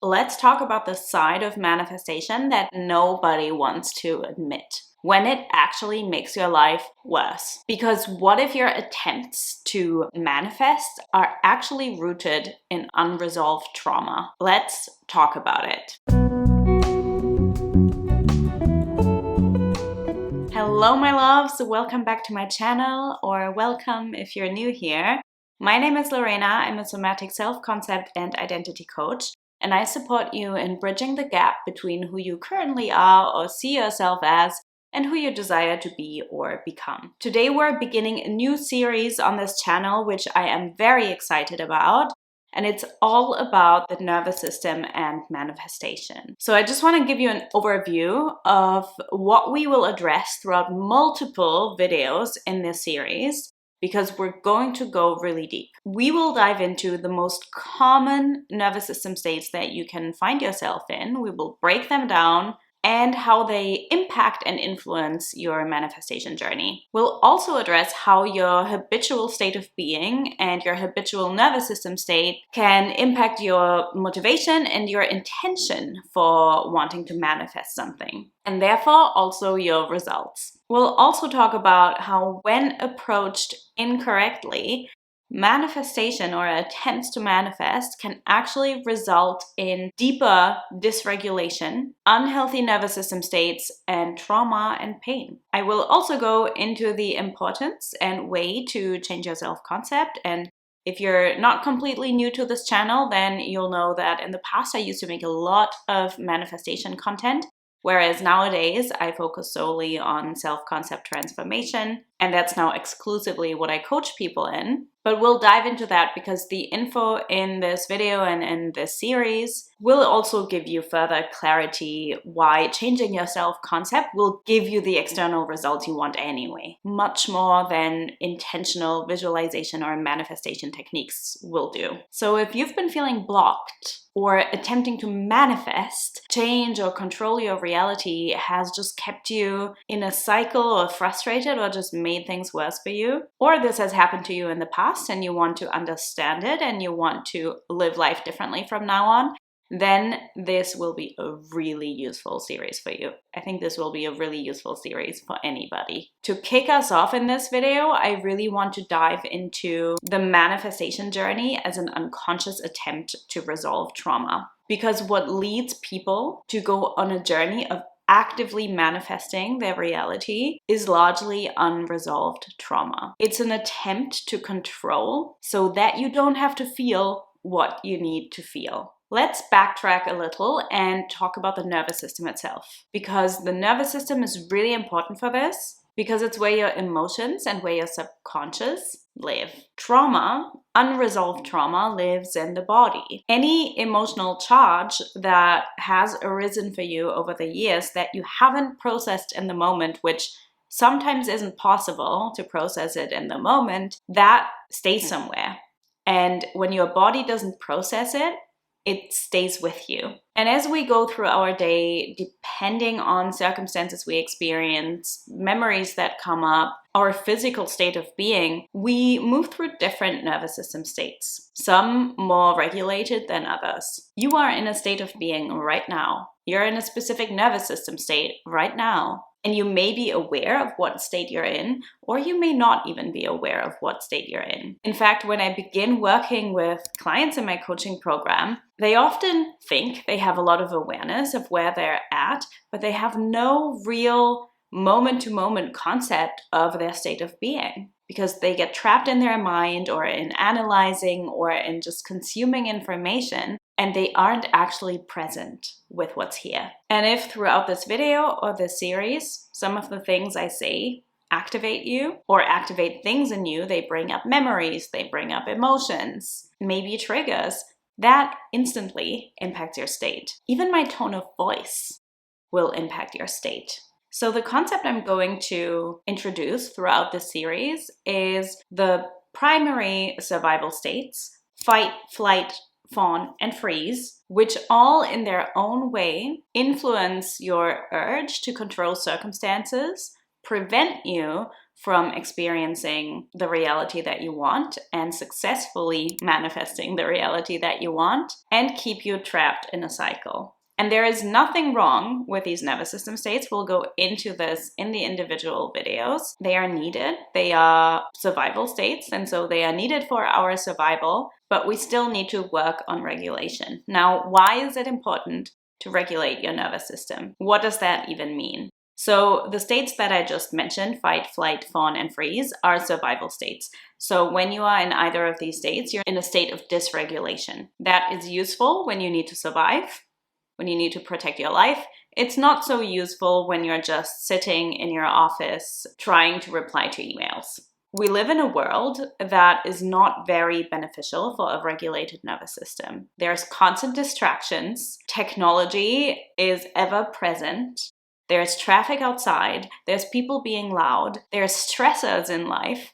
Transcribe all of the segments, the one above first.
let's talk about the side of manifestation that nobody wants to admit. When it actually makes your life worse. Because what if your attempts to manifest are actually rooted in unresolved trauma? Let's talk about it. Hello, my loves. Welcome back to my channel, or welcome if you're new here. My name is Lorena. I'm a somatic self-concept and identity coach, and I support you in bridging the gap between who you currently are or see yourself as and who you desire to be or become. Today we're beginning a new series on this channel, which I am very excited about. And it's all about the nervous system and manifestation. So I just want to give you an overview of what we will address throughout multiple videos in this series, because we're going to go really deep. We will dive into the most common nervous system states that you can find yourself in. We will break them down and how they impact and influence your manifestation journey. We'll also address how your habitual state of being and your habitual nervous system state can impact your motivation and your intention for wanting to manifest something, and therefore also your results. We'll also talk about how, when approached incorrectly, manifestation or attempts to manifest can actually result in deeper dysregulation, unhealthy nervous system states, and trauma and pain. I will also go into the importance and way to change your self-concept. And if you're not completely new to this channel, then you'll know that in the past I used to make a lot of manifestation content, whereas nowadays I focus solely on self-concept transformation, and that's now exclusively what I coach people in. But we'll dive into that because the info in this video and in this series will also give you further clarity why changing your self-concept will give you the external results you want anyway, much more than intentional visualization or manifestation techniques will do. So if you've been feeling blocked or attempting to manifest, change, or control your reality has just kept you in a cycle or frustrated or just made things worse for you, or this has happened to you in the past and you want to understand it and you want to live life differently from now on, then this will be a really useful series for you. I think this will be a really useful series for anybody. To kick us off in this video, I really want to dive into the manifestation journey as an unconscious attempt to resolve trauma. Because what leads people to go on a journey of actively manifesting their reality is largely unresolved trauma. It's an attempt to control so that you don't have to feel what you need to feel. Let's backtrack a little and talk about the nervous system itself, because the nervous system is really important for this, because it's where your emotions and where your subconscious live. Trauma, unresolved trauma, lives in the body. Any emotional charge that has arisen for you over the years that you haven't processed in the moment, which sometimes isn't possible to process it in the moment, that stays somewhere. And when your body doesn't process it, it stays with you. And as we go through our day, depending on circumstances we experience, memories that come up, our physical state of being, we move through different nervous system states, some more regulated than others. You are in a state of being right now. You're in a specific nervous system state right now. And you may be aware of what state you're in, or you may not even be aware of what state you're in. In fact, when I begin working with clients in my coaching program, they often think they have a lot of awareness of where they're at, but they have no real moment-to-moment concept of their state of being, because they get trapped in their mind or in analyzing or in just consuming information, and they aren't actually present with what's here. And if throughout this video or this series, some of the things I say activate you or activate things in you, they bring up memories, they bring up emotions, maybe triggers, that instantly impacts your state. Even my tone of voice will impact your state. So the concept I'm going to introduce throughout this series is the primary survival states: fight, flight, fawn, and freeze, which all in their own way influence your urge to control circumstances, prevent you from experiencing the reality that you want and successfully manifesting the reality that you want, and keep you trapped in a cycle. And there is nothing wrong with these nervous system states. We'll go into this in the individual videos. They are needed. They are survival states, and so they are needed for our survival, but we still need to work on regulation. Now, why is it important to regulate your nervous system? What does that even mean? So the states that I just mentioned, fight, flight, fawn, and freeze, are survival states. So when you are in either of these states, you're in a state of dysregulation. That is useful when you need to survive, when you need to protect your life. It's not so useful when you're just sitting in your office trying to reply to emails. We live in a world that is not very beneficial for a regulated nervous system. There's constant distractions. Technology is ever present. There's traffic outside. There's people being loud. There's stressors in life.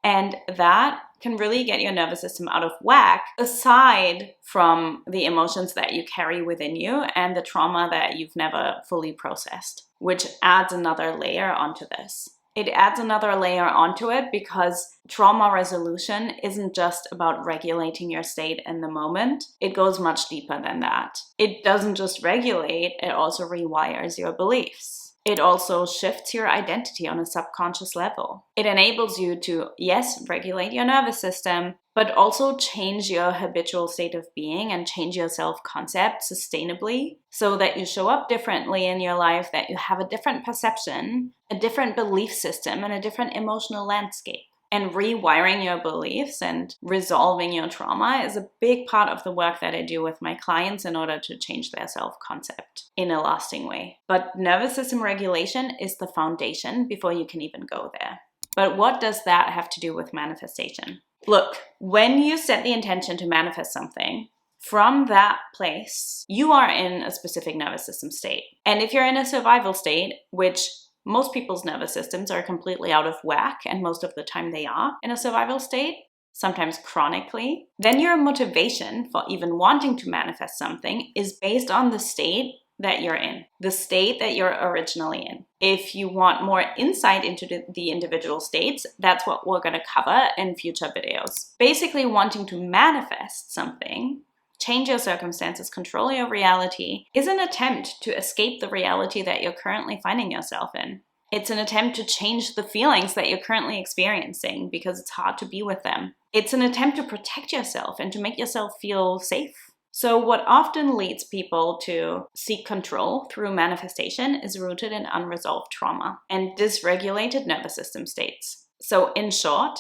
And that can really get your nervous system out of whack, aside from the emotions that you carry within you and the trauma that you've never fully processed, which adds another layer onto this. It adds another layer onto it because trauma resolution isn't just about regulating your state in the moment. It goes much deeper than that. It doesn't just regulate, it also rewires your beliefs. It also shifts your identity on a subconscious level. It enables you to, yes, regulate your nervous system, but also change your habitual state of being and change your self-concept sustainably so that you show up differently in your life, that you have a different perception, a different belief system, and a different emotional landscape. And rewiring your beliefs and resolving your trauma is a big part of the work that I do with my clients in order to change their self-concept in a lasting way. But nervous system regulation is the foundation before you can even go there. But what does that have to do with manifestation? Look, when you set the intention to manifest something, from that place, you are in a specific nervous system state. And if you're in a survival state, which most people's nervous systems are completely out of whack, and most of the time they are in a survival state, sometimes chronically, then your motivation for even wanting to manifest something is based on the state that you're in, the state that you're originally in. If you want more insight into the individual states, that's what we're going to cover in future videos. Basically, wanting to manifest something, change your circumstances, control your reality, is an attempt to escape the reality that you're currently finding yourself in. It's an attempt to change the feelings that you're currently experiencing because it's hard to be with them. It's an attempt to protect yourself and to make yourself feel safe. So what often leads people to seek control through manifestation is rooted in unresolved trauma and dysregulated nervous system states. So in short,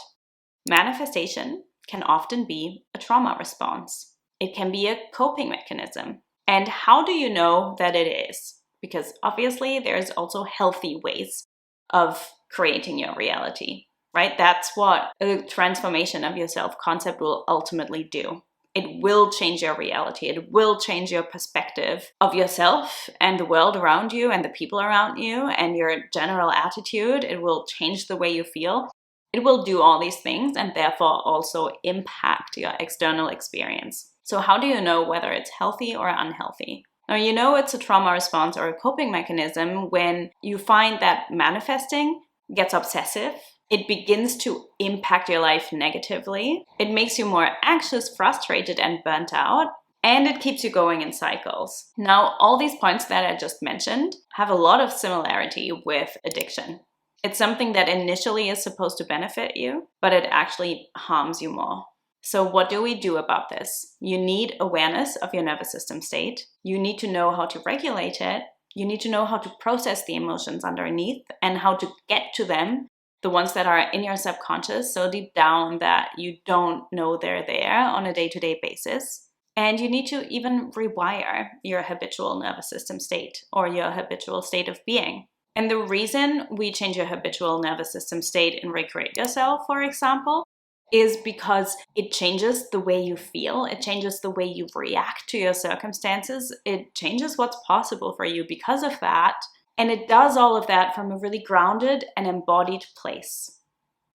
manifestation can often be a trauma response. It can be a coping mechanism. And how do you know that it is? Because obviously there's also healthy ways of creating your reality, right? That's what a transformation of your self-concept will ultimately do. It will change your reality. It will change your perspective of yourself and the world around you and the people around you and your general attitude. It will change the way you feel. It will do all these things and therefore also impact your external experience. So how do you know whether it's healthy or unhealthy? Now, you know it's a trauma response or a coping mechanism when you find that manifesting gets obsessive. It begins to impact your life negatively. It makes you more anxious, frustrated, and burnt out. And it keeps you going in cycles. Now, all these points that I just mentioned have a lot of similarity with addiction. It's something that initially is supposed to benefit you, but it actually harms you more. So what do we do about this? You need awareness of your nervous system state. You need to know how to regulate it. You need to know how to process the emotions underneath and how to get to them, the ones that are in your subconscious, so deep down that you don't know they're there on a day-to-day basis. And you need to even rewire your habitual nervous system state or your habitual state of being. And the reason we change your habitual nervous system state and recreate yourself, for example, is because it changes the way you feel, it changes the way you react to your circumstances, it changes what's possible for you because of that, and it does all of that from a really grounded and embodied place,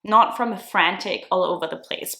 not from a frantic, all over the place.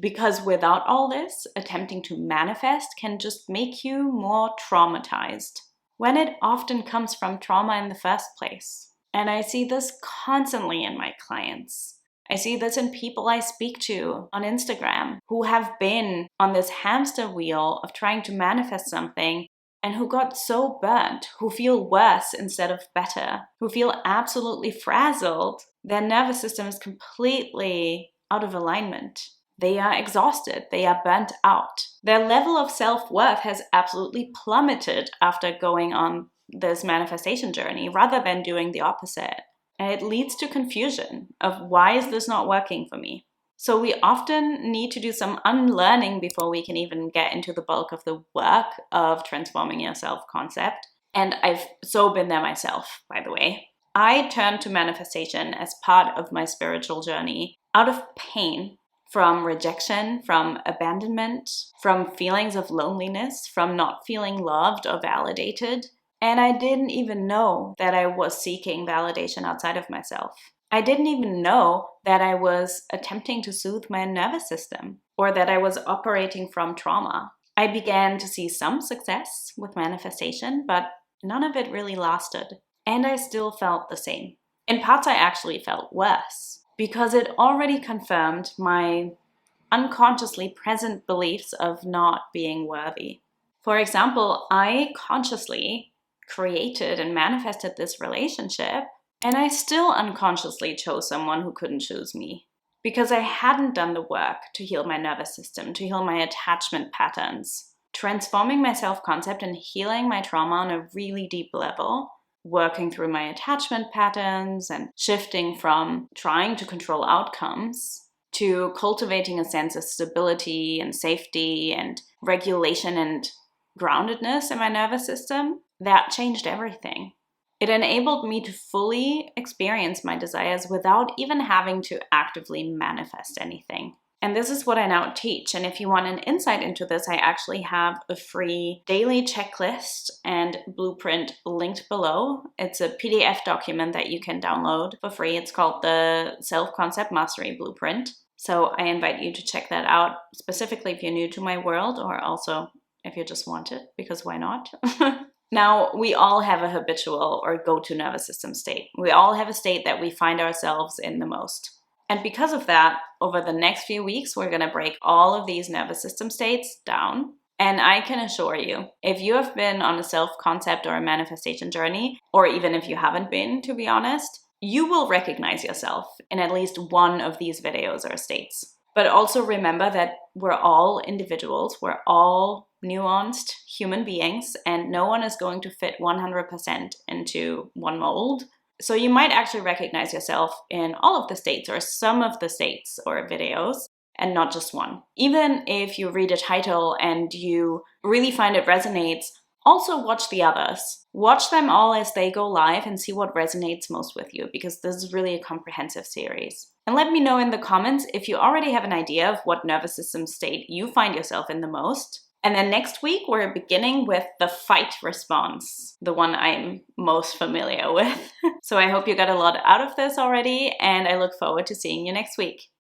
Because without all this, attempting to manifest can just make you more traumatized, when it often comes from trauma in the first place. And I see this constantly in my clients. I see this in people I speak to on Instagram who have been on this hamster wheel of trying to manifest something and who got so burnt, who feel worse instead of better, who feel absolutely frazzled. Their nervous system is completely out of alignment. They are exhausted. They are burnt out. Their level of self-worth has absolutely plummeted after going on this manifestation journey rather than doing the opposite. And it leads to confusion of why is this not working for me? So we often need to do some unlearning before we can even get into the bulk of the work of transforming your self-concept. And I've so been there myself, by the way. I turned to manifestation as part of my spiritual journey out of pain from rejection, from abandonment, from feelings of loneliness, from not feeling loved or validated. And I didn't even know that I was seeking validation outside of myself. I didn't even know that I was attempting to soothe my nervous system or that I was operating from trauma. I began to see some success with manifestation, but none of it really lasted. And I still felt the same. In parts, I actually felt worse because it already confirmed my unconsciously present beliefs of not being worthy. For example, I consciously created and manifested this relationship, and I still unconsciously chose someone who couldn't choose me because I hadn't done the work to heal my nervous system, to heal my attachment patterns. Transforming my self-concept and healing my trauma on a really deep level, working through my attachment patterns and shifting from trying to control outcomes to cultivating a sense of stability and safety and regulation and groundedness in my nervous system, that changed everything. It enabled me to fully experience my desires without even having to actively manifest anything. And this is what I now teach. And if you want an insight into this, I actually have a free daily checklist and blueprint linked below. It's a PDF document that you can download for free. It's called the Self-Concept Mastery Blueprint. So I invite you to check that out, specifically if you're new to my world or also if you just want it, because why not? Now, we all have a habitual or go-to nervous system state. We all have a state that we find ourselves in the most. And because of that, over the next few weeks, we're going to break all of these nervous system states down. And I can assure you, if you have been on a self-concept or a manifestation journey, or even if you haven't been, to be honest, you will recognize yourself in at least one of these videos or states. But also remember that we're all individuals, we're all nuanced human beings, and no one is going to fit 100% into one mold. So you might actually recognize yourself in all of the states or some of the states or videos, and not just one. Even if you read a title and you really find it resonates, also watch the others. Watch them all as they go live and see what resonates most with you, because this is really a comprehensive series. And let me know in the comments if you already have an idea of what nervous system state you find yourself in the most. And then next week, we're beginning with the fight response, the one I'm most familiar with. So I hope you got a lot out of this already, and I look forward to seeing you next week.